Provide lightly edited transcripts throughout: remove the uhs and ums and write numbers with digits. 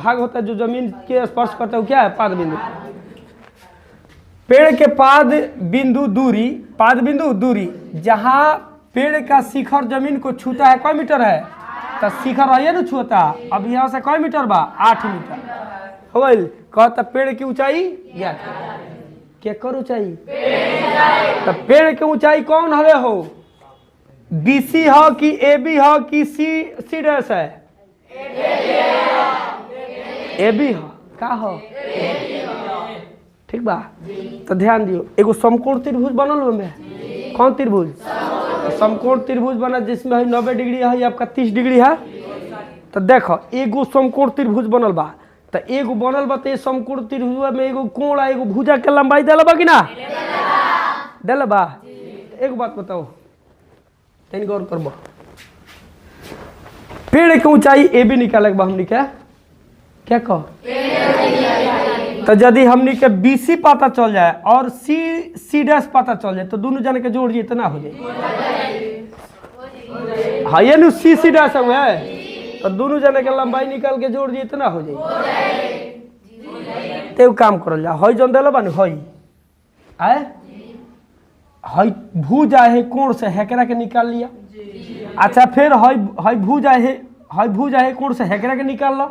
भाग होता है जो जमीन के स्पर्श करता है वो क्या है? पाद बिंदु। पेड़ के पाद बिंदु दूरी जहां पेड़ का शिखर जमीन को छूता है, कई मीटर है? तो शिखर है ना छूता, अब यहाँ से कई मीटर बा? 8 मीटर हो गई। कहता पेड़ की ऊंचाई ज्ञात क्या कर ऊंचाई? तो पेड़ की ऊंचाई कौन हवे हो? BC हो कि AB हो कि C डैश है? AB हो का हो? ठीक बा। तो ध्यान दियो, एगो समकोण त्रिभुज बनल में, कौन त्रिभुज? समकोण त्रिभुज बना जिसमें 90 डिग्री है, आपका 30 डिग्री है। तो देखो एगो समकोण त्रिभुज बनल बा, तो एगो बनल बा, तो समकोण त्रिभुज में एगो कोण एगो भुजा के लंबाई देला बा कि ना? देला बा। एक बात बताओ, तनी गौर करबो, पेड़ के ऊंचाई AB निकाले बा हमनी के क्या कह? तो यदि हमनी के BC पता चल जाए और C डैश पता चल जाए तो दोनों जन के जोड़ दिए तो ना हो जाए? हाँ ये नु C डैश है, तो दोनों जने के लंबाई निकाल के जोड़ दिए तो ना हो जाए? तो काम करल जा, हई जन दिल बानी हई हई भुजा है कोण से हेकरा के निकाल लिया। अच्छा फिर हई भुजा है कोण से हेकरा के निकाल लो।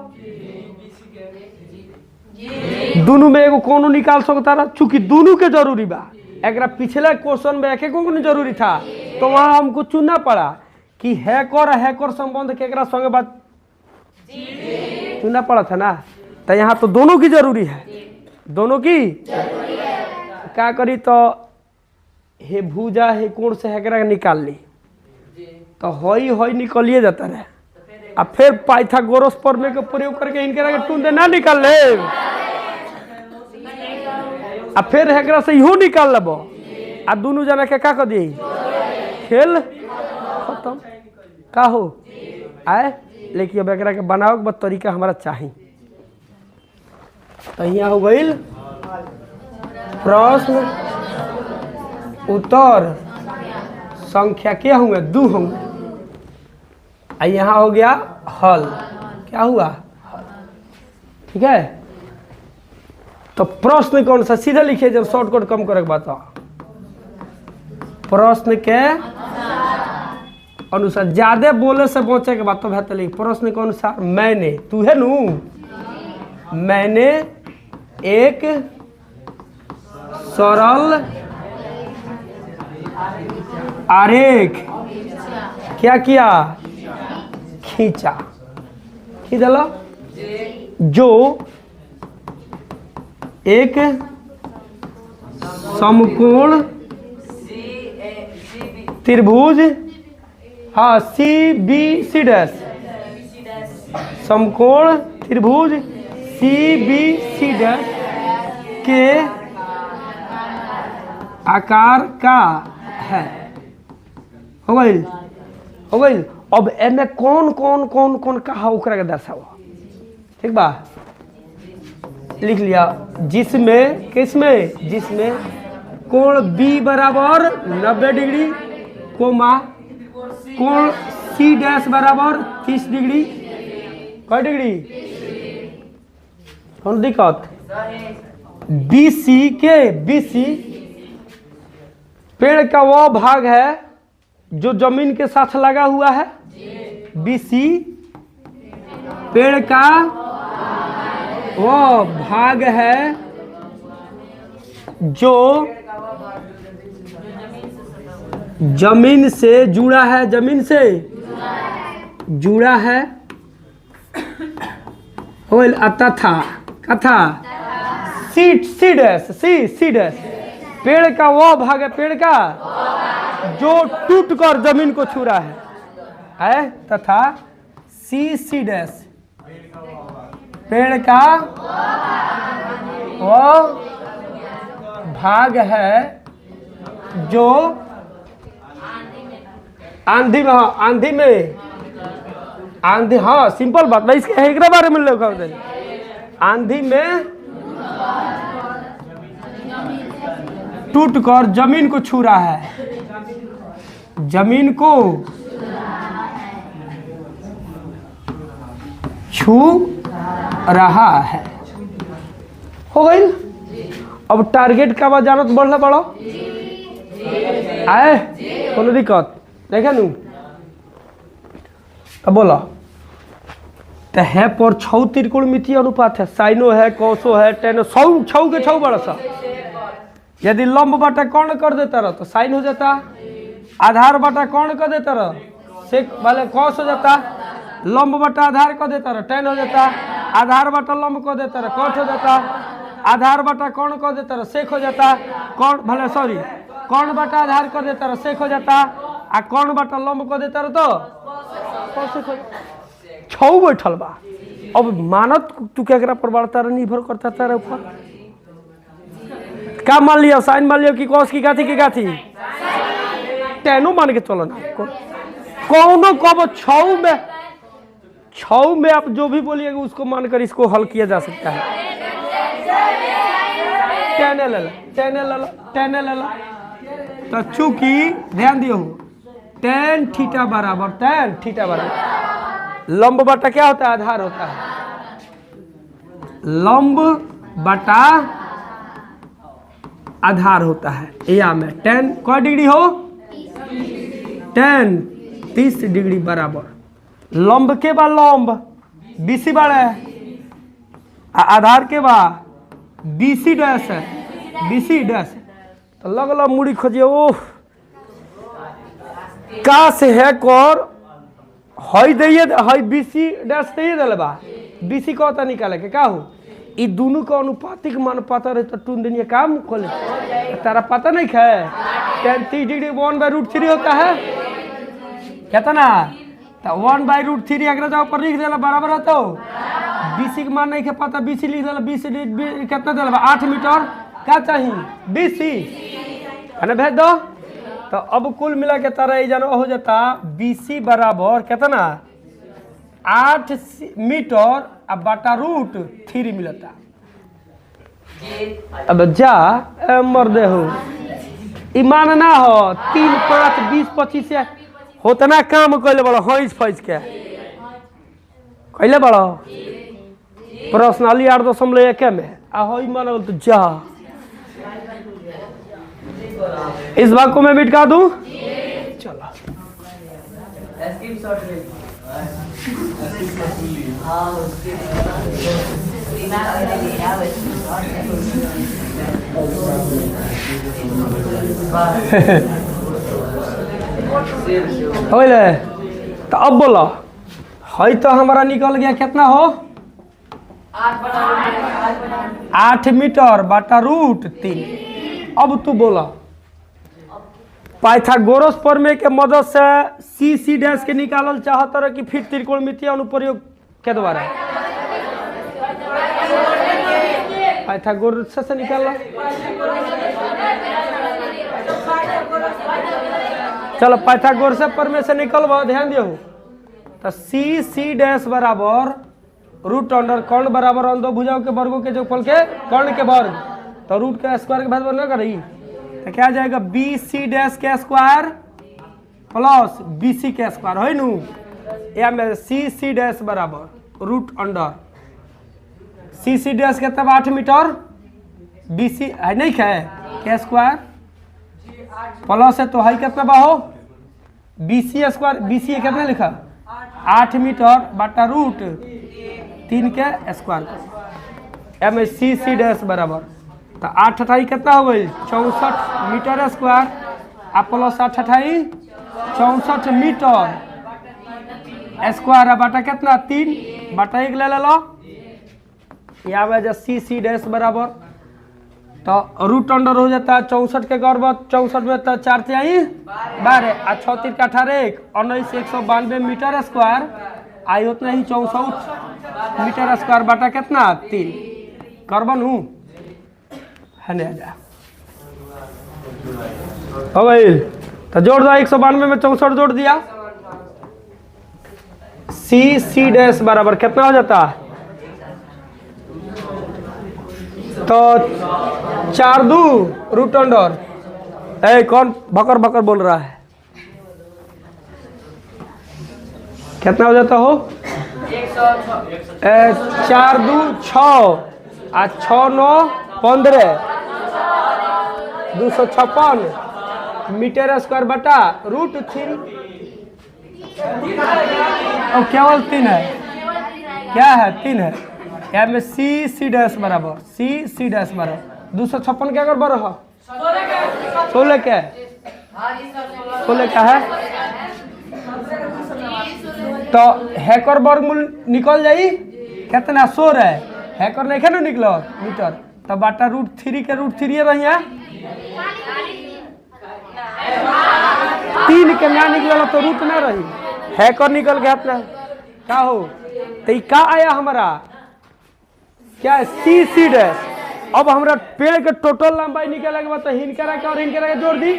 दोनों में एगो कोनो निकाल सकता रहा, चूंकि दोनों के जरूरी बा। एक पिछले क्वेश्चन में एक को जरूरी था, तो वहां हमको चुनना पड़ा कि हैकर संबंध केकरा संगे बात चुनना पड़ा था ना। तो यहाँ तो दोनों की जरूरी है, दोनों की क्या करी? तो हे भुजा है कोण से हेकरा निकाल ली, तो हई निकलिए जाता रहे। अब फिर पाइथागोरस प्रमेय के प्रयोग करके इनके टूंडे ना निकाल ले, अब फिर हेकरा से इहो निकाल लेबो, आ दोनों जना के का कर दी? खेल खत्म का हो आए। लेकिन अब एकरा के बनाओ के तरीका हमारा चाहिए। तो यहाँ हो गई प्रश्न उत्तर संख्या क्या होंगे? 2 होंगे। यहाँ हो गया हल, क्या हुआ? ठीक है। तो प्रश्न कौन सा? सीधे लिखिए, जब शॉर्टकट कम करे के बात। प्रश्न के अनुसार ज्यादा बोले से बचे के बात तो बेहतर लिख। प्रश्न के अनुसार मैंने, तू है नू, मैंने एक सरल आरेख क्या किया? खींचा। खींचला जो एक समकोण त्रिभुज, हाँ CBC डैश, समकोण त्रिभुज CBC डैश के आकार का है। हो गई। अब एमे कौन कहा ओकरा के दर्शाओ। ठीक बा, लिख लिया। जिसमें कोण B बराबर 90 डिग्री, कोमा कोण C डैश बराबर 30 डिग्री। कै डिग्री? कौन दिक्कत? BC पेड़ का वो भाग है जो जमीन के साथ लगा हुआ है। BC पेड़ का वो भाग है जो जमीन से जुड़ा है, जुड़ा है। तथा कथा सी डैश पेड़ का वो भाग है, पेड़ का जो टूटकर जमीन को छू रहा है। तथा सी डैश पेड़ का वो भाग है जो आंधी, हाँ सिंपल बात भाई, इसके एकरा बारे में लिखा होता है। आंधी में टूटकर जमीन को छू रहा है, जमीन को छू रहा है। हो गई। अब टारगेट का बाद जानत बढ़ला बड़ो आए कोनो दिक्कत देखे नू अब बोला तो है पर 6 त्रिकोणमितीय अनुपात है, साइनो है, कोसो है, टेनो, 6 के 6 बड़ा सा। यदि लंब बटा कर्ण कर देता रहा तो साइन हो जाता, आधार बटा कर्ण कर देता रहा सेक वाले कॉस हो जाता, लंब बटा आधार कर देता रहा टेन हो जाता, आधार बटा लंब कर देता रहा कॉट हो जाता, आधार बटा कर्ण कर देता रहा सेक हो जाता, कर्ण भले सॉरी कर्ण बटा आधार कर देता रहा सेक हो जाता, आ कर्ण बटा लंब कर देता रहा तो कॉसेक हो जाता। 6 बैठल बा। अब मानत तू केकरा पर बढ़ता रहा निर्भर करता तारा ऊपर क्या मान लिया, साइन मान लिया कि कॉस की गाथी टेनो मान के चलो ना कौनो कब 6 में आप जो भी बोलिएगा उसको मानकर इसको हल किया जा सकता है। टेन ले ला तो चूंकि ध्यान दियो tan थीटा बराबर लंब बटा क्या होता है आधार होता है, लंब बटा आधार होता है। या में tan क डिग्री हो tan 30 डिग्री बराबर लंब के बा लंब BC बार है, आधार के बा BC डैश है, BC डैश तो लगल मुड़ी खोजिए ओह का से है कर हई दिए हई BC डैश दिए दिल बा BC कहता निकाले के का हो ई दोनों का अनुपातिक मान पता रहे तो टून दिन काम खोले तारा पता नहीं है tan 30 डिग्री 1/√3 होता है कहता ना तो 1/√3 अगर जाओ पर लिख देला बराबर है तो BC के मान नहीं के पता BC लिख देला BC कितना देला 8 मीटर क्या चाहिए BC है ना भेज दो तो अब कुल मिला के तारा ये जानो हो जाता BC बराबर कहता ना 8 मीटर अब बटा √3 मिलता। अब जा मर्दे हो ईमान ना हो 3 5 20 25 से होता ना काम कैले बड़ो हईस फैस के कैले बड़ो पर्सनली 8.1 में आ हई मानल तो जा इस भाग को मैं मिटा दूं चलो तो अब बोलो हई तो हमारा निकल गया कितना हो 8 मीटर बटा √3। अब तू बोला पाइथागोरस प्रमेय के मदद से C डैश के निकालल चाहत रहे कि फिर त्रिकोणमितीय अनुप्रयोग के द्वारा पाइथागोरस से निकाल चलो पाइथागोरस प्रमेय से निकल ध्यान दियो तो C डैश बराबर √अंडर कर्ण बराबर अंदो भुजाओं के वर्गों के जोगफल के कर्ण के वर्ग तो रूट के स्क्वायर के भाग न करी तो क्या जाएगा BC डैश के स्क्वायर प्लस BC के स्क्वायर है नू या में C डैश बराबर √अंडर C डैश के तब 8 मीटर BC है नहीं है के स्क्वायर प्लस है तो है कितना बाहो BC स्क्वायर BC कितना लिखा 8 मीटर बटा √3 के स्क्वायर या में C डैश बराबर तो 8 अठाई कितना हो गई 64 मीटर स्क्वायर आ प्लस 8 अठाई 64 मीटर स्क्वायर बटा कितना 3 बटा 1 ले लो यहाँ में C डैश बराबर तो √अंडर हो जाता है 64 के गौर 64 में तो 4 तिहाई 12 आ 6 3 का 18 19 192 मीटर स्क्वायर आई उतना ही 64 मीटर स्क्वायर बटा कितना 3 कार्बन हूँ है हो गई तो जोड़ दो 192 में 64 जोड़ दिया C डैश बराबर कितना हो जाता तो 4 2 √अंडर कौन भकर भकर बोल रहा है कितना हो जाता हो 4 2 6 आ 6 9 15 256 मीटर स्क्वायर बटा √3। और केवल 3 है, क्या है 3 है, क्या में सी डैश बराबर सी डैश बराबर 256 क्या कर बराबर 16 क्या है 16 क्या है। तो हैकर वर्गमूल निकल जाई कितना 16 है, हैकर नहीं ना निकलो मीटर, तब बाटा √3 के √3 रही है 3 के ना निकल तो रूट ना रही, हैकर निकल गया अपना क्या हो। तो क्या आया हमारा क्या है सी डैश। अब हमारा पेड़ के टोटल लंबाई निकल के बाद तो हिनकरा के और हिनकरा के जोड़ दी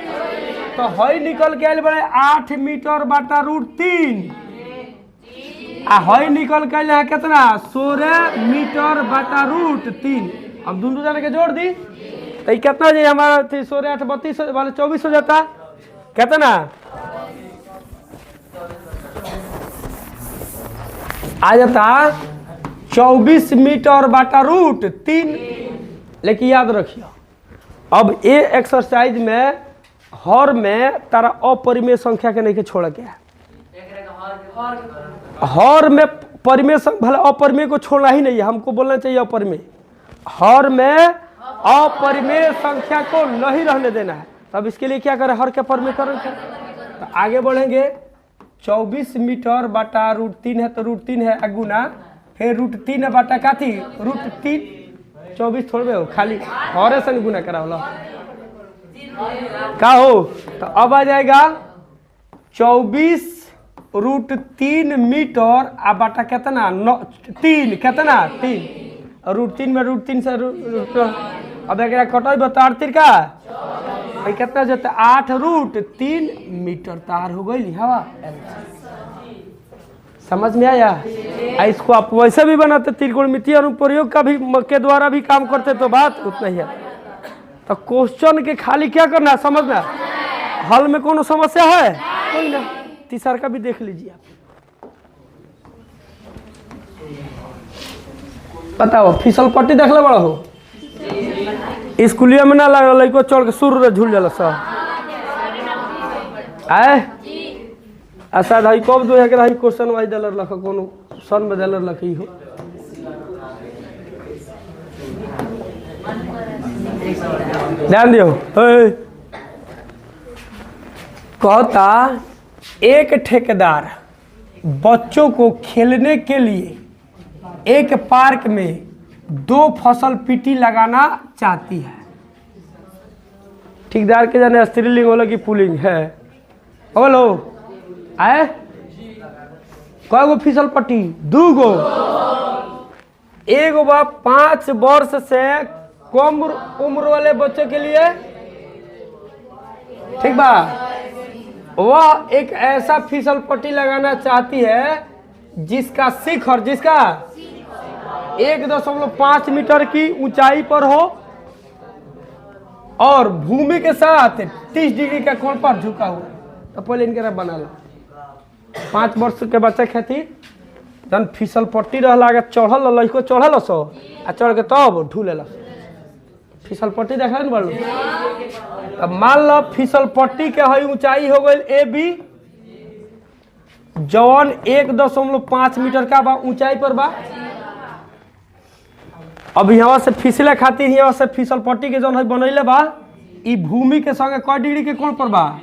तो हई निकल के आयल बड़े 8 मीटर बटा √3 आ हई निकल के आयल है कितना 16 मीटर बटा √3। अब दोनों जने के जोड़ दी तो ये कितना जी हमारा 16 8 32 वाले 24 हो जाता कितना आ जाता 24 मीटर बटा √3। लेकिन याद रखिए अब ये एक्सरसाइज में हर में तारा अपरिमेय संख्या के नहीं के छोड़ के हर में परिमेय भले अपरिमेय को छोड़ना ही नहीं है, हमको बोलना चाहिए अपरिमेय, हर में अपरिमेय संख्या को नहीं रहने देना है। तब इसके लिए क्या करें हर के परिमेय करें तो आगे बढ़ेंगे 24 मीटर बटा √3 है तो √3 है गुना फिर √3 है बटा का थी √3 24 थोड़े हो खाली हरे से गुना करा होला का हो। तो अब आ जाएगा 24 √3 मीटर आ बटा कितना 3 कितना 3 √3 में √3 से अब एक कटो बता 3 का कितना जाता 8 √3 मीटर तार हो गई हवा। समझ में आया। इसको आप वैसे भी बनाते त्रिकोणमितीय अनुप्रयोग का भी के द्वारा भी काम करते तो बात उतना ही है। तो क्वेश्चन के खाली क्या करना है समझना, हल में कौन समस्या है कोई ना, तीसरा का भी देख लीजिए आप। बताओ फिसल पट्टी देख ले बड़ा हो स्कूलिया में ना लग लड़को चढ़ के सुर रे झूल जाला सब आए ऐसा भाई कब दो है कि क्वेश्चन वाइज डलर लख कोनो सन में डलर लखी हो। ध्यान दियो कहता एक ठेकेदार बच्चों को खेलने के लिए एक पार्क में 2 फसल पीटी लगाना चाहती है। ठेकेदार के जाने स्त्रीलिंग होला कि पुलिंग है बोलो आए कई गो फिसल पट्टी 2 गो, एगो बा 5 वर्ष से कम उम्र वाले बच्चों के लिए ठीक बा, वह एक ऐसा फिसल पट्टी लगाना चाहती है जिसका शिखर 1.5 मीटर की ऊंचाई पर हो और भूमि के साथ 30 डिग्री के कोण पर झुका हुआ। तो पहले इनके बना लो 5 वर्ष के बच्चा खातिर जन फिसल पट्टी रहला चढ़ल लड़को चढ़ल सो आ चढ़ के तब ढूल फिसल पट्टी देखा न बड़ू। अब मान लो फिसल पट्टी के हई ऊंचाई हो गई AB जौन 1.5 मीटर का बा ऊंचाई पर बा। अब यहाँ से फिसले खातिर यहाँ से फिसल पट्टी के जौन है बनैले बा ई भूमि के संगे कै डिग्री के कोण पर बा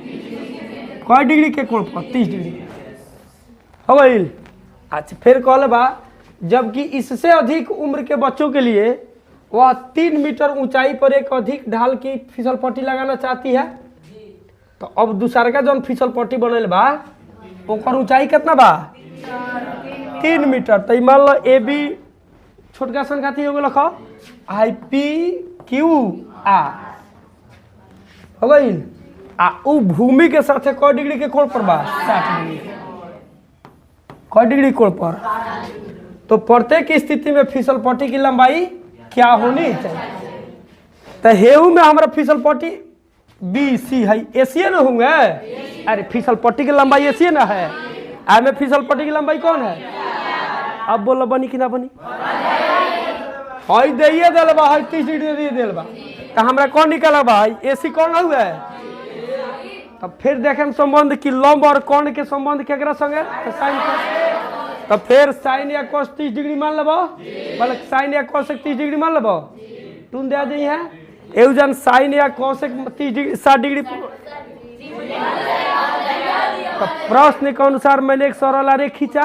कै डिग्री के कोण पर 30 डिग्री हो गई। अच्छा फिर कहले बा जबकि इससे अधिक उम्र के बच्चों के लिए वह 3 मीटर ऊंचाई पर एक अधिक ढाल की फिसल पट्टी लगाना चाहती है। तो अब दूसरा का जौन फिसल पट्टी बनल बा ओकर ऊंचाई कितना बा 3 मीटर। तो मान लो AB छोटका सन खाती हो गया IPQR हो गई आ उ भूमि के साथ कै डिग्री के कोण पर बा 60 डिग्री कै डिग्री कोण पर। तो प्रत्येक स्थिति में फिसल पट्टी की लंबाई क्या होनी चाहिए। तो हेऊ में हमारा फिसल पट्टी BC है एशिया ना होंगे। अरे फिसल पट्टी की लंबाई एशिया ना है, में फिसल पट्टी की लंबाई कौन है अब बोलो बनी कि ना बनी? हई दिए दिल बा, हई 30 डिग्री दे दिल बा, तो हमरा कौन निकला भाई? एसी कौन हुआ है? तब फिर देखें संबंध की लंब और कोण के संबंध केकरा संगे? तो साइन cos। तब फिर साइन या cos 30 डिग्री मान लेबो, बल्कि साइन या cos 30 डिग्री मान लेबो। तुम दे दी है एवजन साइन या cos 30 डिग्री 60 डिग्री। तो प्रश्न के अनुसार मैंने एक सरल आरेख खींचा,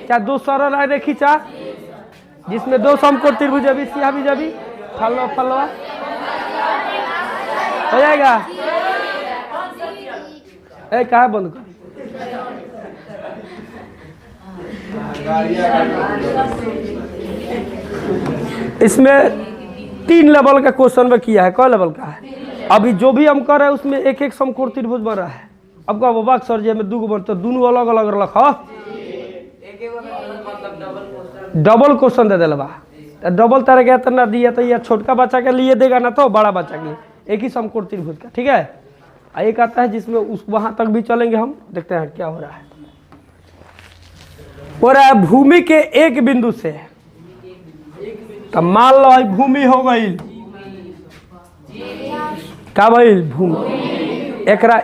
क्या 2 सरल आरेख खींचा जिसमें 2 समकोण त्रिभुज भी सिया भी जबी फलवा फलवा हो जाएगा। ए कहा बंद कर? इसमें 3 लेवल का क्वेश्चन में किया है। कौन लेवल का है? अभी जो भी हम कर रहे हैं उसमें एक एक समकोण त्रिभुज बन रहा है। अब का बाबा सर जी में 2 बन तो दोनों अलग अलग रखा, डबल क्वेश्चन दे दिल बा। डबल तरह के इतना दिया तो यह छोटका बच्चा के लिए देगा ना, तो बड़ा बच्चा के एक ही समकोण त्रिभुज का। ठीक है, एक आता है जिसमें उस वहां तक भी चलेंगे हम, देखते हैं क्या हो रहा है। हो रहा है भूमि के एक बिंदु से, तो मान लो भूमि हो गई का भाई भूमि। एकरा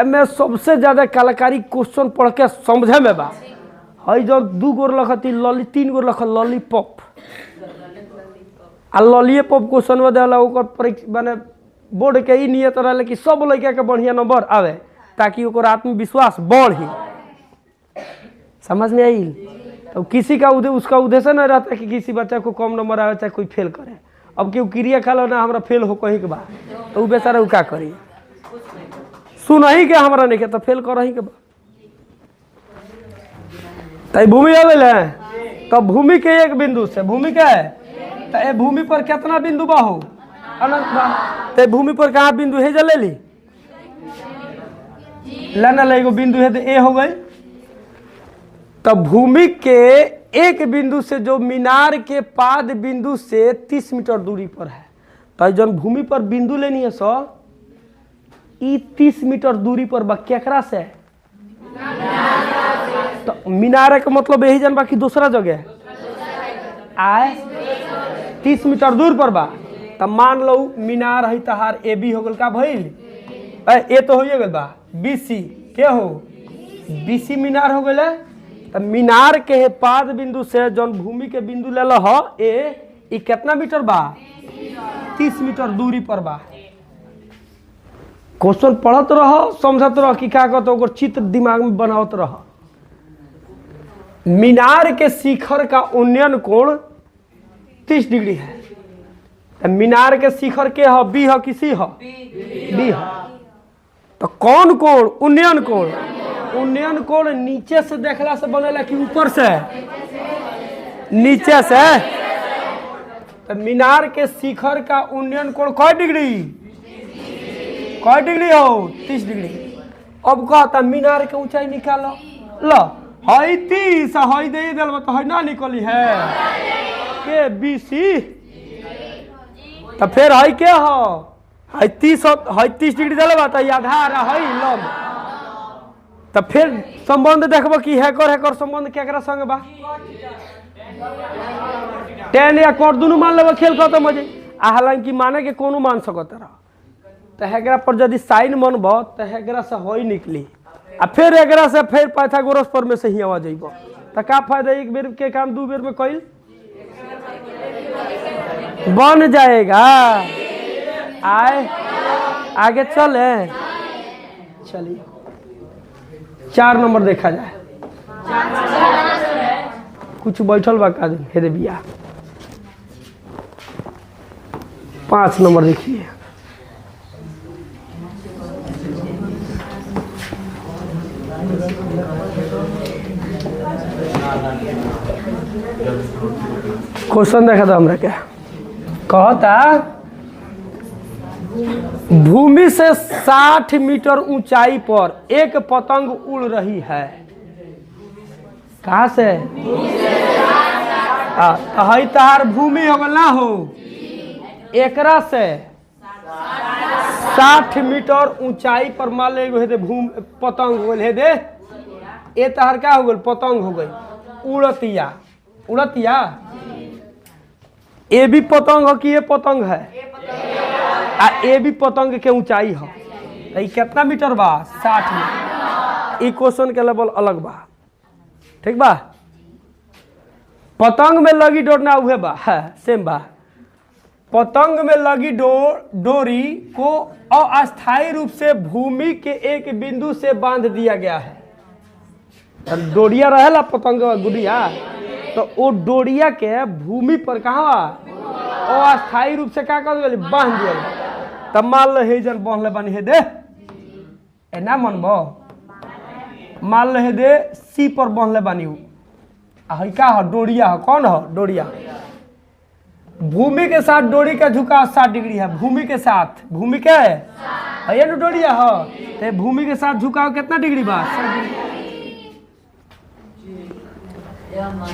में सबसे ज्यादा कलाकारी क्वेश्चन पढ़ के समझे में बा। हई जो 2 गोर लखती लॉली 3 गोर लख लॉलीपॉप आ लॉलीपॉप क्वेश्चन में देला ओकर परीक्षा माने बोर्ड के ही नियत रहे कि सब लड़का के बढ़िया नंबर आवे ताकि ओकर आत्मविश्वास बढ़ी। समझ में आई? तो किसी का उसका उद्देश्य नहीं रहता कि किसी बच्चा को कम नंबर आवे चाहे कोई फेल करे। अब क्यों क्रिया खा लो ना हमरा फेल हो कहीं के बाद, तो वो बेचारा क्या करी? सुन ही के हमरा नहीं के तो फेल कर ही के बाद। तो भूमि आ गई है, तो भूमि के एक बिंदु से भूमि क्या है, तो ये भूमि पर कितना बिंदु बा हो? अनंत बा। तो भूमि पर कहाँ बिंदु है? ले ली लेना लेगो बिंदु है तो ए हो गई। तो भूमि के एक बिंदु से जो मीनार के पाद बिंदु से 30 मीटर दूरी पर है, तो जब भूमि पर बिंदु लेनी है सो ई 30 मीटर दूरी पर बा केकरा से? तो मीनार का मतलब यही जन बाकी दूसरा जगह आए 30 मीटर दूर पर बा। तब मान लो मीनार है तहार ए बी हो गल का भइल, ए तो हो गल बा बी सी के हो बी सी मीनार हो गल। तो मीनार के पाद बिंदु से जौन भूमि के बिंदु ले लो ए ई कितना मीटर बा? 30 मीटर दूरी पर बा। क्वेश्चन पढ़त रहो, समझत रहो कि क्या कहते ओकर चित्र दिमाग में बनावत रहो। मीनार के शिखर का उन्नयन कोण 30 डिग्री है। तो मीनार के शिखर के ह बी ह किसी ह बी ह। तो कौन कोण? उन्नयन कोण। उन्नयन कोण नीचे से देखला से बनेला कि ऊपर से? नीचे से। तो मीनार के शिखर का उन्नयन कोण कै डिग्री? कै डिग्री हो? 30 डिग्री। अब कहता मीनार के ऊंचाई निकालो, लो हई 30 हई दे दिल तो हई ना निकली है के बी सी। तो फिर हई के हो हई 30 डिग्री दिल तो आधार हई लंब। तो फिर संबंध देखबो कि हैकर संबंध केकरा संग बा? tan या cot दोनों मान लेबो, खेल खत्म हो जाई। हालांकि माने के कोनो मान सकत रह। तो हेकरा पर यदि साइन मनबो तो हेकरा से होई निकली आ फिर एकरा से फिर पाइथागोरस पर में से ही आवा जाइबो। तो का फायदा? एक बेर के काम 2 बेर में कइल बन जाएगा। आए आगे चले, चलिए 4 नंबर देखा जाए। कुछ बैठल बा का हेदे बिया। 5 नंबर देखिए। क्वेश्चन देखा था हमरा क्या कहता, भूमि से 60 मीटर ऊंचाई पर एक पतंग उड़ रही है। कहाँ से? हई तहार भूमि हो गल ना हो, एकरा से 60 मीटर ऊंचाई पर मान ले हेदे पतंग हो गल। हेदे ए तहार क्या हो गल? पतंग हो गई, उड़तिया। उड़तिया। ए भी पतंग है कि ये पतंग है? आ ए भी पतंग के ऊंचाई है। तो ये कितना मीटर बा? 60 मीटर। ई क्वेश्चन के लेवल अलग बा, ठीक बा। पतंग में लगी डोरना उहे बा, सेम बा। पतंग में लगी डोरी को अस्थायी रूप से भूमि के एक बिंदु से बांध दिया गया है। डोरिया रहेला पतंग गुड़िया, तो वो डोरिया के भूमि पर कहाँ अस्थायी रूप से क्या कर बांध दिया गया। तब मान लो हे जन बांधले बनी हे दे एना मनबो, मान लो हे दे सी पर बांधले बनी का है डोरिया है। कौन है डोरिया? भूमि के साथ डोरी का झुकाव 60 डिग्री है। भूमि के साथ, भूमि के है ना डोरिया है, तो भूमि के साथ झुकाव कितना डिग्री बा? 60 डिग्री।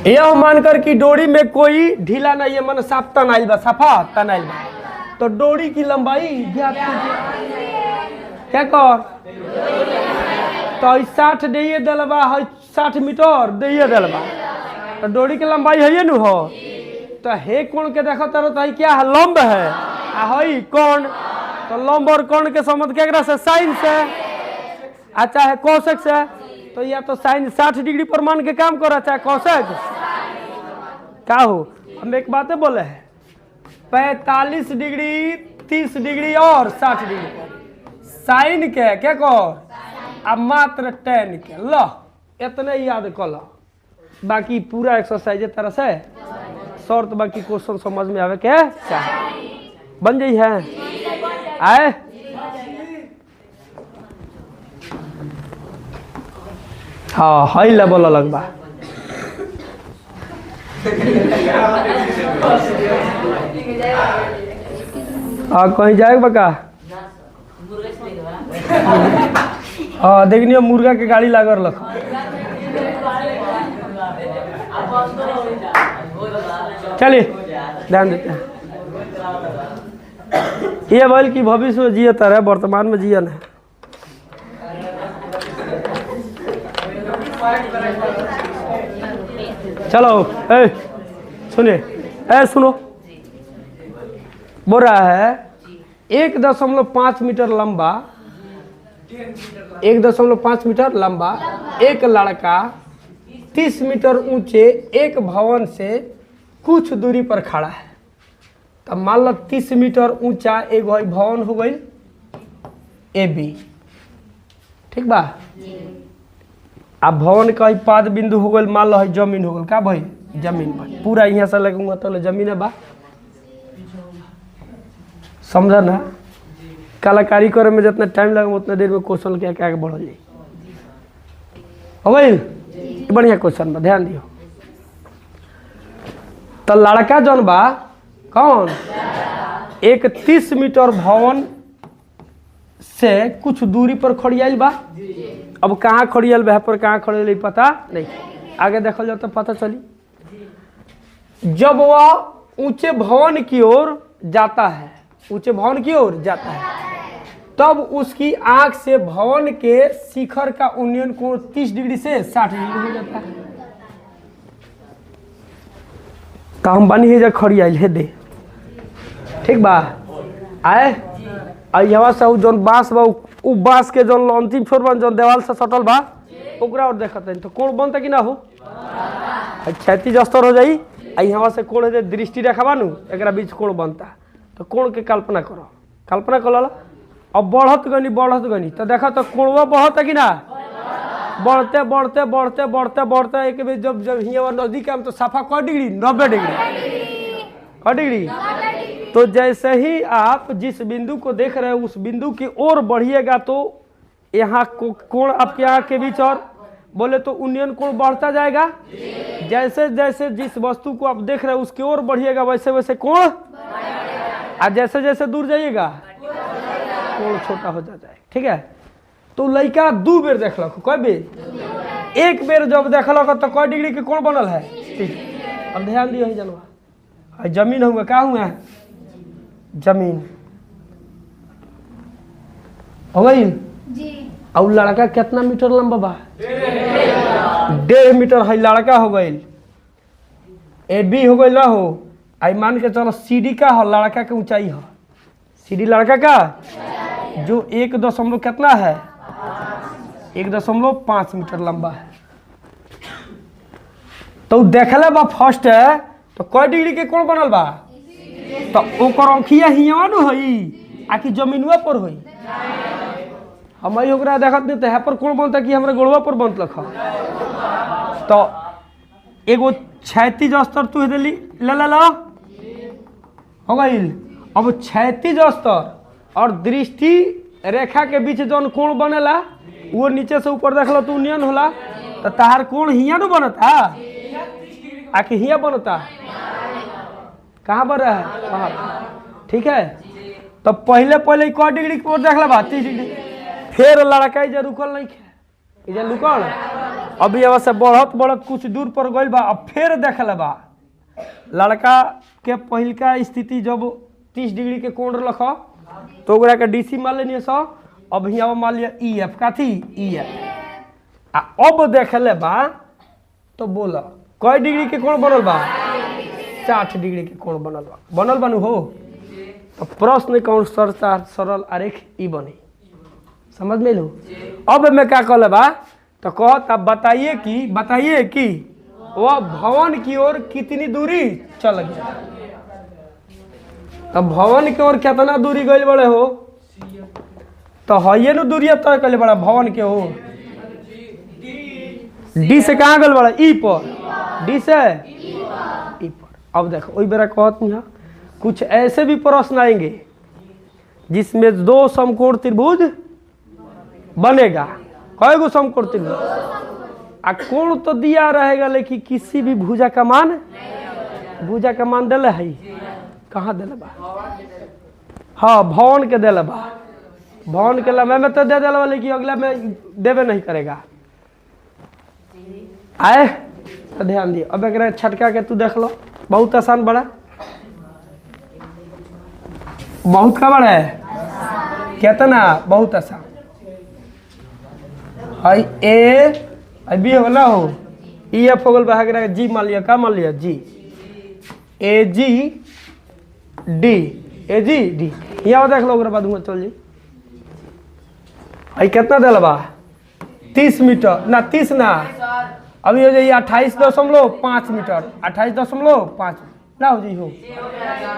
यह मानकर कि डोरी में कोई ढीला नहीं है, मन साफ तनाइल बा, सफा तनाइल बा, तो डोरी की लंबाई ज्ञात क्या कर? तो 60 दिए दलबा, 60 मीटर दिए दलबा, तो डोरी की लंबाई है नु हो। तो हे कोण के देखो तो क्या है? लंब है। हई कोण, तो लंब और कोण के संबंध केकरा से? साइन से। अच्छा है कोसेक से, तो या तो साइन 60 डिग्री पर मान के काम करो, चाहे कोसेक क्या हो। हम एक बातें बोले हैं 45 डिग्री, 30 डिग्री और 60 डिग्री साइन के क्या कर? अब मात्र tan के लो, इतने याद कर लो। बाकी पूरा एक्सरसाइज तरह से शर्त बाकी क्वेश्चन समझ में आवे के चाहे बन जाई है। आए हाँ हाई लेवल अलग बा। कहीं जाए बका? हाँ देखनी मुर्गा के गाड़ी लागल रख। चलिए ध्यान देते हैं। ये बोल कि भविष्य में जियत है, वर्तमान में जियन है। चलो सुनिए, सुनो। बोल रहा है 1.5 मीटर लंबा, 1.5 मीटर लंबा एक लड़का 30 मीटर ऊंचे एक भवन से कुछ दूरी पर खड़ा है। तब मान लो 30 मीटर ऊंचा एक भवन हो गई ए बी, ठीक बा। अब भवन का पाद बिंदु हो गई, मान लो है जमीन हो गई। का भाई? जमीन भाई पूरा यहाँ से लगूंगा तो जमीन है बा। समझा ना? कलाकारी करे में जितना टाइम लगे उतना देर में क्वेश्चन क्या क्या बढ़ जाए। हो गई बढ़िया क्वेश्चन बा, ध्यान दियो। तो लड़का जौन बा कौन? एक 30 मीटर भवन से कुछ दूरी पर खड़ियाल बा। अब कहाँ खड़ियाल बा पर कहाँ खड़ियाल पता नहीं, आगे देखल जाओ तो पता चली। जब वह ऊंचे भवन की ओर जाता है, ऊंचे भवन की ओर जाता है, तब उसकी आंख से भवन के शिखर का उन्नयन कोण 30 डिग्री से 60 डिग्री हो जाता है। तो हम बनी है खड़ी आयल है दे, ठीक बा। आए यहाँ से जौन बांस बा, उ बांस के जौन अंतिम छोर बा जौन देवाल से सटल बा ओकरा और देखते हैं तो कोण बनता कि ना हो? क्षैतिज स्तर हो जाई। यहाँ से कोण है दृष्टि रेखा बानू, एक बीच कोण बनता। तो कोण के कल्पना करो, कल्पना कर लो। अब बढ़त गनी तो देखा तो कोणवा बढ़ता कि ना? बढ़ते बढ़ते बढ़ते बढ़ते बढ़ते एक बेर जब यहाँ नजदीक आम तो सफा क डिग्री 90 डिग्री। क डिग्री? तो जैसे ही आप जिस बिंदु को देख रहे हैं उस बिंदु की ओर बढ़िएगा तो यहाँ कोण आपके आँख के बीच और बोले तो उन्नयन कोण बढ़ता जाएगा। जैसे जैसे जिस वस्तु को आप देख रहे हैं उसकी ओर बढ़िएगा वैसे वैसे कोण, और जैसे जैसे दूर जाइएगा कोण छोटा हो जाता है, ठीक है। तो लड़का 2 बेर देखलक, कई बेर? 1 बेर जब देखलक तो क डिग्री के कोण बनल है? ठीक। अब ध्यान दियो, जनवा जमीन हुआ का हुआ? जमीन हो गई जी। और लड़का कितना मीटर लंबा बा? 1.5 मीटर है लड़का हो गई। ए बी हो गई ना हो। आई मान के चलो सी डी का हो, लड़का के ऊंचाई हो, सी डी लड़का का जो 1 कितना है 1.5 मीटर लंबा है। तो देखले बा फर्स्ट है तो कई डिग्री के कोण बनल बा, तो ओकर अंखिया हियावा न होई आकि जमीनवा पर होई। हम ओकरा देखत नहीं तो है पर कोण बनता कि हमरा गोड़वा पर बनत लख। तो एगो क्षैतिज स्तर तू देली ला हो गई। अब क्षैतिज स्तर और दृष्टि रेखा के बीच जौन कोण बनेला वो नीचे से ऊपर देखल तो नियन होला, तो तार कोण हिया न बनता आखिर हिया बनता कहाँ पर है, ठीक है। तो पहले पहले क डिग्री पर देखला बा 30 डिग्री, फिर लड़का जे रुकल नहीं खे जे रुकल अभी अब से बढ़त बढ़त कुछ दूर पर गइल बा। अब फिर देखला बा लड़का के पहिलका स्थिति जब 30 डिग्री के कोण रख तो ओकरा के डीसी मान लेनी सो। अब हिया मान लिया ई एफ का थी ई एफ। अब देखले बा तो बोला कई डिग्री के कोण बनल बा 60 डिग्री के कोण बनल बनू हो। तो प्रश्न कौन सरल आरेख ई बनी, समझ में लो। अब मैं क्या कहले बा तो कहता बताइए कि वह भवन की ओर कितनी दूरी चल गया। अब भवन की ओर कितना दूरी गई बड़े हो, तो है न दूरिया तय कर बड़ा भवन के हो। डी से कहाँ गल बड़ा ई पर, डी से ई पर। अब देखो वही बेरा कहती है कुछ ऐसे भी प्रश्न आएंगे जिसमें 2 समकोण त्रिभुज बनेगा। कई गो समकोण त्रिभुज कोण तो दिया रहेगा लेकिन किसी भी भुजा का मान दिले है कहाँ दिले बा, हाँ भवन के दिले बा। भवन के लम्बे में तो दे दिले लेकिन अगला में देवे नहीं करेगा। आए तो ध्यान दियो। अब एक छटका के तू देख लो, बहुत आसान बड़ा, बहुत का बड़ा है कितना बहुत आसान। आई ए बी हो गला हो, ई एफ हो गल बा, जी मान लिया, का मान लिया जी, ए जी डी यहाँ देख लो बाद में चल जी। आई कितना दिल बा 30 मीटर ना 30 ना अभी हो जाइए 28.5 मीटर 28.5 ना हो जी हो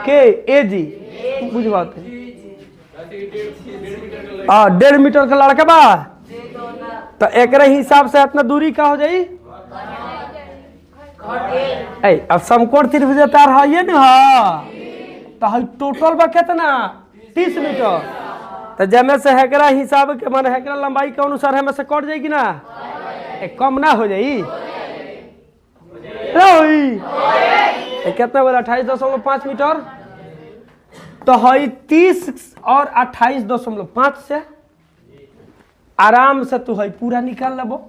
के ए जी बुझ बात है। 1.5 मीटर का लड़का बा तो एक हिसाब से इतना दूरी का हो जाई। अब समकोण त्रिभुज तार है ना तो टोटल बा कितना 30 मीटर। तो जमे से हेकरा हिसाब के माने हेकरा लंबाई के अनुसार हमें से कट जाएगी ना, कम ना हो जाई कितना बोला 28.5 मीटर। तो है 30 और 28.5 से आराम से तू है पूरा निकाल लेबो,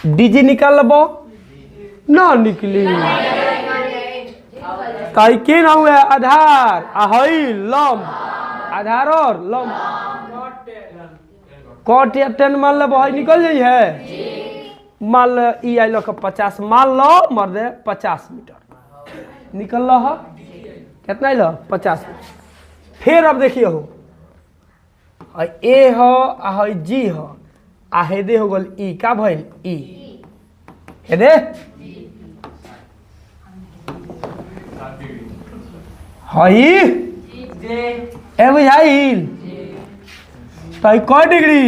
डीजी निकाल लेबो ना निकली कई के ना हुए आधार लंब आधार और लंब कट या 10 मान लो है निकल जाई है। मान लो ई आई 50 मान लो मर दे 50 मीटर निकल लो है कितना लो 50 मीटर। फिर अब देखिए हो ए हो जी हो हेदे हो गल ई का भइल ई हेदे हई ए बुझाइल तो क डिग्री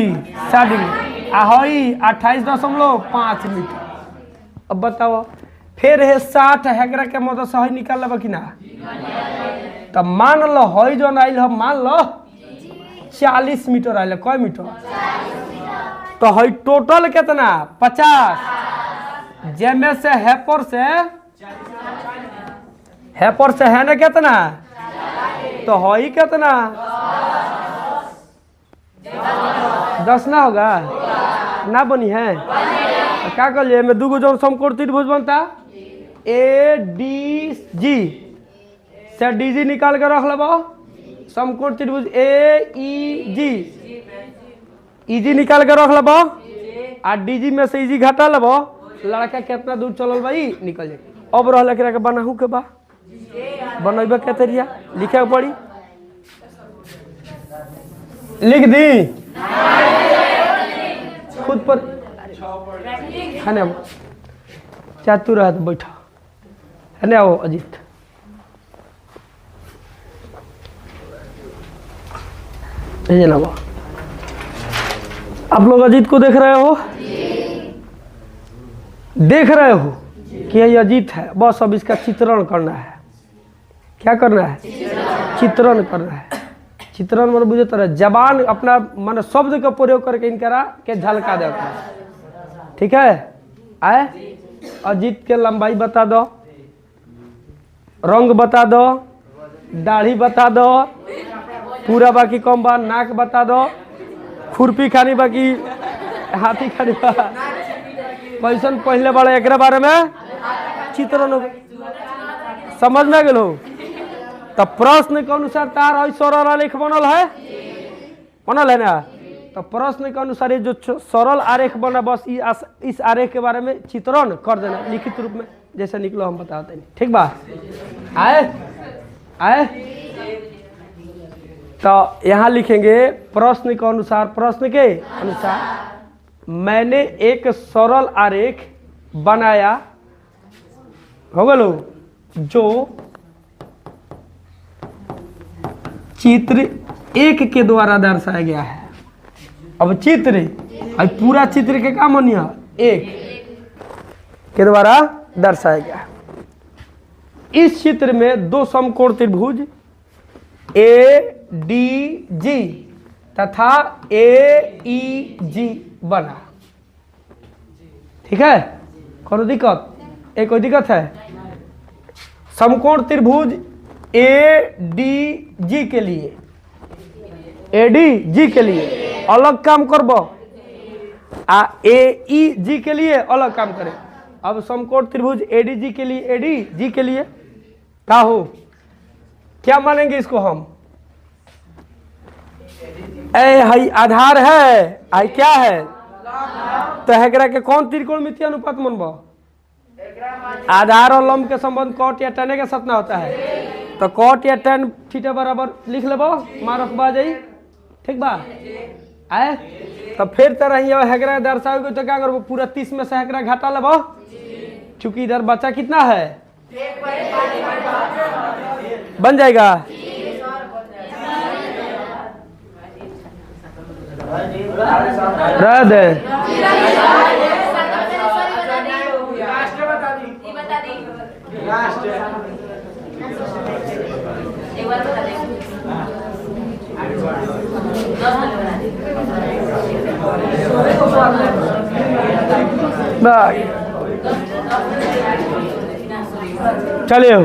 60 डिग्री हई 28.5 मीटर। अब बताओ फिर है 60 हेकरा के मदद से हई निकाल लेब कि ना। तो मान लो हई जो आइल हो मान लो 40 मीटर आइल क मीटर तो हई टोटल कितना 50 जेमे से हेपर से है ना कितना तो हई कितना 10 ना होगा ना बनी है। तो क्या कर लिए मैं दूगो जो समकोण त्रिभुज बनता ए डी जी से डी जी निकाल के रख लेबो समकोण त्रिभुज ए ई जी निकाल के रख लेबो आ डी जी में से ई जी घटा लेबो लड़का कितना दूर चलल भाई निकल जाए। अब रह एकरा के बनाहू के बा बनैबे के तरिया लिखे के पड़ी लिख दी खुद पर खाने चाहे तू रह बैठा है ना। आओ अजीत ना वो आप लोग अजीत को देख रहे हो कि ये अजीत है। बस अब इसका चित्रण करना है। क्या करना है? चित्रण करना है। चित्रण मतलब बुझे तरह जबान अपना मन शब्द का प्रयोग करके इनकरा के झलका देता है। ठीक है आए अजीत के लंबाई बता दो, रंग बता दो, दाढ़ी बता दो, पूरा बाकी कम बा, नाक बता दो, खुरपी खानी बाकी हाथी खानी बा, कैसन पहले बड़े एक बारे में चित्रण हो समझ में गेलो। तो प्रश्न के अनुसार तार है सरल आरेख बनल है ना। तो प्रश्न के अनुसार ये जो सरल आरेख बना बस इस आरेख के बारे में चित्रण कर देना लिखित रूप में जैसे निकलो हम बताते हैं। ठीक बा आए तो यहाँ लिखेंगे प्रश्न के अनुसार मैंने एक सरल आरेख बनाया हो गलो जो चित्र 1 के द्वारा दर्शाया गया है। अब चित्र अब पूरा चित्र के क्या मानिए 1 के द्वारा दर्शाया गया है। इस चित्र में 2 समकोण त्रिभुज ADG तथा AEG बना। ठीक है कोई दिक्कत है? समकोण त्रिभुज ADG के लिए अलग काम करबो आ AEG के लिए अलग काम करे। अब समकोण त्रिभुज ADG के लिए क्या हो क्या मानेंगे इसको हम? हई आधार है आई क्या है? तो हेकरा के कौन त्रिकोणमितीय अनुपात मनबो? आधार और लंब के संबंध कॉट या tan के साथ ना होता है। तो कॉट या tan थीटा बराबर लिख लेबो मारक बा जाई। ठीक बा आए तो फिर तरह हेकरा दर्शाओगे तो क्या करबो पूरा 30 में से हेकरा घटा लेबो चूंकि इधर बचा कितना है बन जाएगा। रह दे चलिए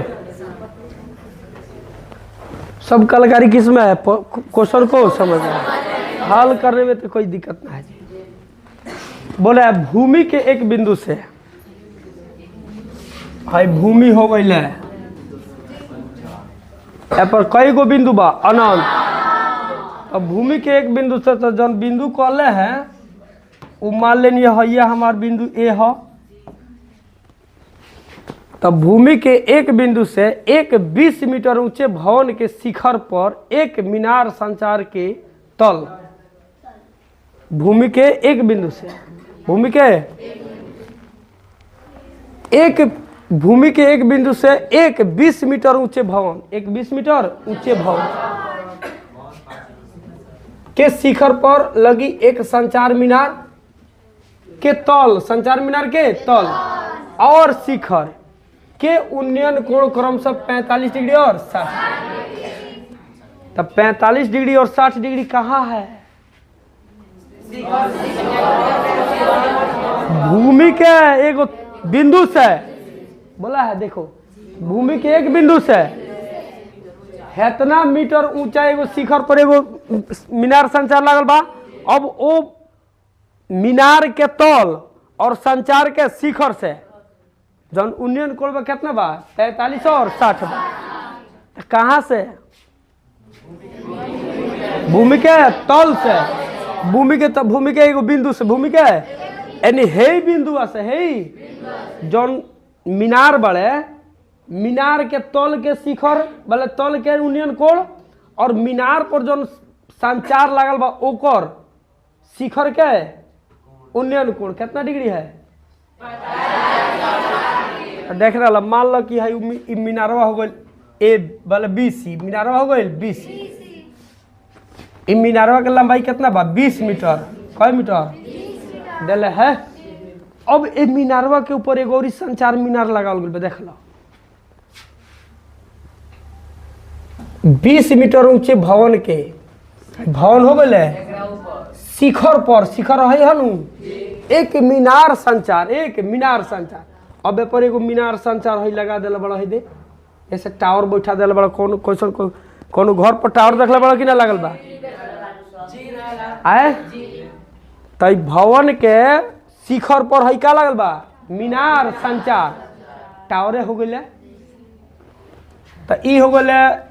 सब कलाकारी किस में है? क्वेश्चन को समझना हल करने में तो कोई दिक्कत ना है जी। बोले भूमि के एक बिंदु से हाई भूमि हो गई है पर कई गो बिंदु बा अनंत। अब भूमि के एक बिंदु से तो जन बिंदु कहले है वो मान लेनी है हमार बिंदु ए है। तब भूमि के एक बिंदु से एक 20 मीटर ऊंचे भवन के शिखर पर एक मीनार संचार के तल भूमि के एक बिंदु से भूमि के एक बिंदु से एक 20 मीटर ऊंचे भवन एक 20 मीटर ऊंचे भवन के शिखर पर लगी एक संचार मीनार के तल संचार मीनार के तल और शिखर के उन्नयन कोण क्रमशः 45 डिग्री और 60। तब 45 डिग्री और 60 डिग्री कहाँ है? भूमि के एक बिंदु से बोला है। देखो भूमि के एक बिंदु से इतना मीटर ऊंचा एगो शिखर पर एगो मीनार संचार लागल बा। अब वो मीनार के तल और संचार के शिखर से जन उन्नयन कोण में कितना बा 45 और 60 बा। तो कहाँ से? भूमि के तल से भूमि के एगो बिंदु से भूमि के यानी हे बिंदु से हे जौन मीनार बड़े, मीनार के तल के शिखर वाले तल के यूनियन कोण और मीनार पर जौन संचार लागल बा ओकर शिखर के यूनियन कोण कितना डिग्री है? देख रहा, मान लो कि है मीनारवा हो गई ए वाले BC, मीनारवा हो गई BC। मीनारवा के लंबाई कितना बा? 20 मीटर। कई मीटर दिले है? अब ए मीनारवा के ऊपर एगो और संचार मीनार लगाल गई, देख लो 20 मीटर ऊंचे भवन के भवन हो गए शिखर पर, शिखर है हनु एक मीनार संचार, एक मीनार संचार। अब पर एगो मीनार संचार है लगा दिला बड़ा है दे, ऐसे टावर बैठा दिला बड़ा, कौन क्वेश्चन कोनो घर पर टावर देखला बड़ा कि ना लागल बा? आए तो भवन के शिखर पर है का लागल बा? मीनार संचार, टावरे हो गए। तो ई हो गए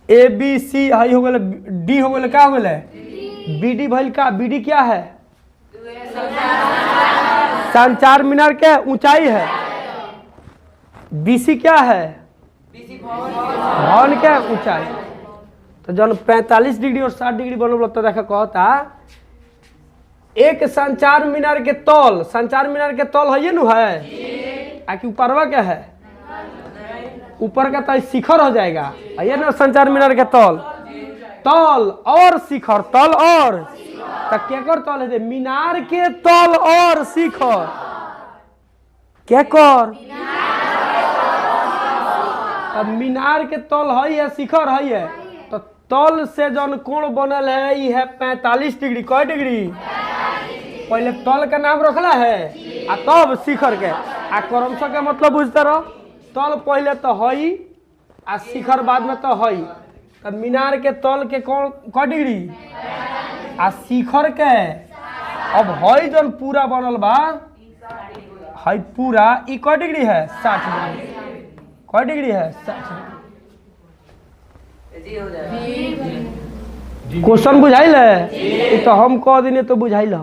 ABC, है हो गए D, हो गए क्या हो गए BD भइल का? BD क्या है? संचार मीनार के ऊंचाई है। BC क्या है? भवन के ऊंचाई। तो जब 45 डिग्री और 60 डिग्री बनल तो देखा कहता एक संचार मीनार के तल, संचार मीनार के तल है नु है आकि ऊपरवा क्या है? ऊपर का तो शिखर हो जाएगा, ये ना संचार मीनार के तल, तल और शिखर, तल और तक क्या कर तल है? मीनार के तल और शिखर क्या कर? अब मीनार के तल है या शिखर है, तो तल से जौन कोण बनल है ये है 45 डिग्री। कई डिग्री? पहले तल का नाम रखला है आ तब शिखर के, आ क्रमशः के मतलब बुझते रहो, तल पहले तो है आ शिखर बाद में तो है। तो मीनार के तल के कौन क डिग्री आ शिखर के अब है जौन पूरा बनल बा है पूरा ई क डिग्री है? 60 डिग्री। क डिग्री है? 60 डिग्री। क्वेश्चन बुझाइल है? तो हम कह दिने तो बुझाइल,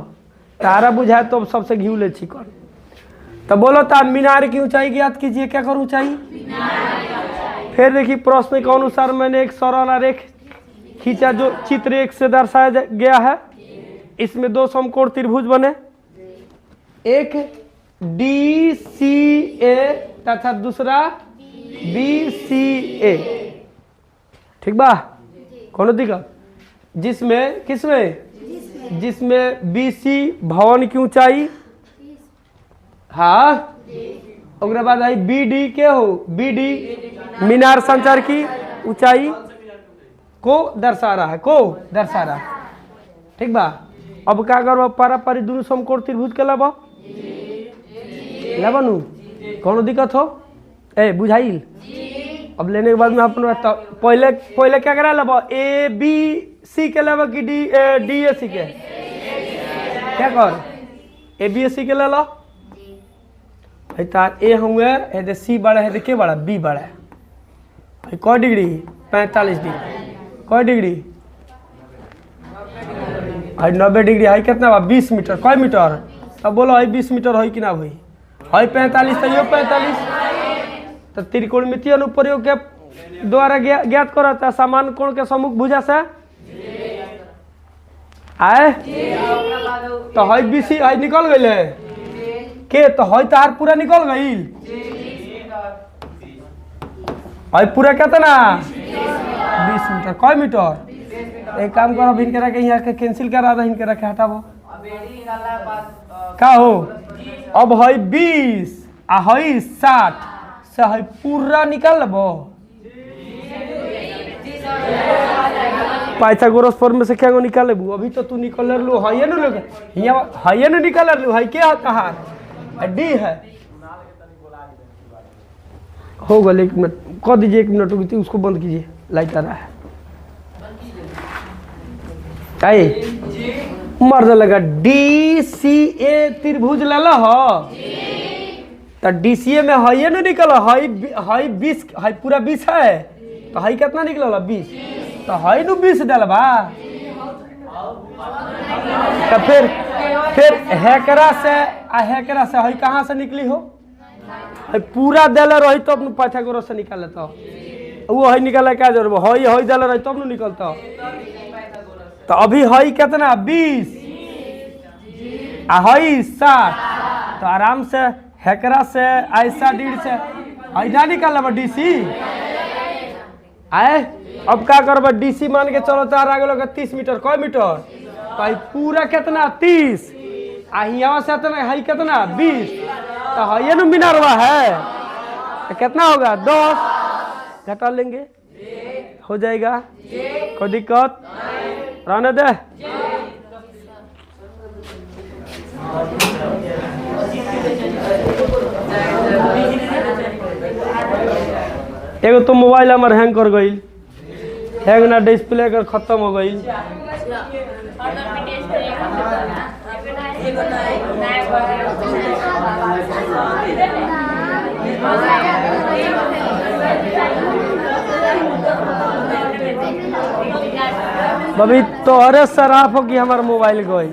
तारा बुझाए तो सबसे घी ले चिकन। तो बोलो तो मीनार की ऊंचाई ज्ञात कीजिए। क्या करूँ ऊंचाई? फिर देखिए प्रश्न के अनुसार मैंने एक सरल आरेख खींचा जो चित्र 1 से दर्शाया गया है। इसमें दो समकोण त्रिभुज बने, एक DCA तथा दूसरा BCA। ठीक बा? कौन दिक्कत? जिसमें किसमें? जिसमें BC भवन की ऊंचाई, हाँ, उसके बाद आई BD के हो, BD मीनार संचार की ऊंचाई को दर्शा रहा है, को दर्शा रहा है। ठीक बा? अब क्या करो? पारापारी दोनों समकोण त्रिभुज के लब लबनू कौन दिक्कत हो? ए बुझाइल? अब लेने के बाद में अपन पहले क्या करा लब? ABC के लब कि DAC के? क्या कर? ABSC के ले लो। तार ए होंगे है C बड़ा है, के बड़ा B बड़ा है। क डिग्री? 45 डिग्री। क डिग्री? 90 डिग्री। है कितना बा? 20 मीटर। कई मीटर? तब बोलो है 20 मीटर है कि ना हुई? है 45 तो यो 45। तो त्रिकोणमितीय अनुप्रयोग के द्वारा ज्ञात करता समान कोण के सम्मुख भुजा से आए तो है BC है निकल गए के, तो है तार पूरा निकल गई है पूरा कितना? 20 मीटर। कई मीटर? एक काम करो भिन करा के यहाँ के कैंसिल करा दो, हिनके रखे हटाबो का हो। अब है 20 आ है 60 से है पूरा निकाल लेबो। पाइथागोरस फॉर्म में से क्या निकाल लेबू? अभी तो तू निकल लो है ना, लोग है ना निकाल लो है क्या कहा? D है। हो गया 1 मिनट, कह दीजिए 1 मिनट रुकी, उसको बंद कीजिए, लाइट आ रहा है। आइए मर्द लगा DCA त्रिभुज ले लो हो, तो DCA में है ना निकल है 20 है पूरा 20 है, तो है कितना निकल 20, तो है नु 20 डलबा। तो फिर हैकरा से है कहाँ से निकली हो? पूरा दिले रही तब न पाइथागोरस से निकाले तो वो है निकाले क्या जरूर है दिले रही तब न निकलता। तो अभी है कितना 20 आ है 60। तो आराम से हेकरा से ऐसा डीड से ऐसा निकाल डीसी आए। अब क्या करब डीसी मान के चलो तार आगे लगे 30 मीटर कै मीटर तो पूरा कितना 30 आ यहाँ से है कितना 20। तो है न मिनरवा है तो कितना होगा 10 घटा लेंगे हो जाएगा कोई दिक्कत रहने दे। एगो तो मोबाइल हमार हैंग कर गई हैंग ना डिस्प्ले कर खत्म हो गई। अभी तोहरे शराफ हो कि हमार मोबाइल गई।